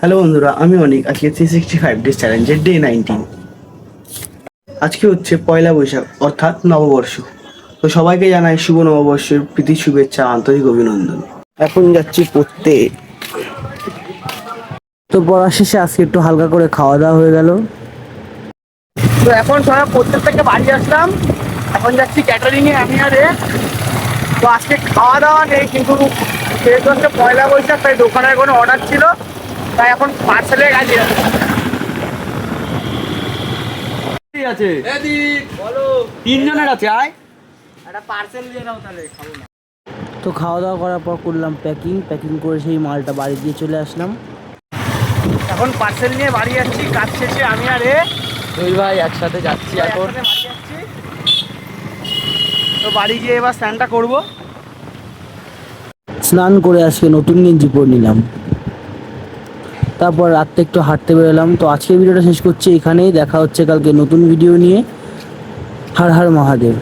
Hello বন্ধুরা, আমি অনিক। আজকে 365 ডেজ চ্যালেঞ্জের ডে 19। আজকে হচ্ছে পয়লা বৈশাখ অর্থাৎ নববর্ষ। তো সবাইকে জানাই শুভ নববর্ষের প্রীতি শুভেচ্ছা, আন্তরিক অভিনন্দন। এখন যাচ্ছি পড়তে। তো পড়া শেষে আজকে একটু হালকা করে খাওয়া দাওয়া হয়ে গেল। তো এখন সবাই পড়তে থেকে বাড়ি আসলাম। এখন যাচ্ছি ক্যাটারিংয়ে আমি আর এ। তো আজকে খাওয়া দাওয়া নেই, কিন্তু যেহেতু হচ্ছে পয়লা বৈশাখ তাই দোকানের কোনো অর্ডার ছিল, তাই এখন পার্সেলের কাজে আছে। তিনজনের আছে, আয় একটা পার্সেল দিয়ে দাও তাহলে খাবো না। তো খাওয়া দাওয়া করার পর করলাম প্যাকিং করে সেই মালটা বাড়ি দিয়ে চলে আসলাম। এখন পার্সেল নিয়ে বাড়ি যাচ্ছি। কাজ শেষে আমি আর এ দুই ভাই একসাথে যাচ্ছি এখন। বাড়ি যাচ্ছি। তো বাড়ি গিয়ে এবার স্নানটা করবো। স্নান করে আজকে নতুন গেঞ্জি পরে নিলাম। তারপর রাত্রে একটু হাঁটতে বেরোলাম। তো আজকের ভিডিওটা শেষ করছি এখানেই। দেখা হচ্ছে কালকে নতুন ভিডিও নিয়ে। হর হর মহাদেব।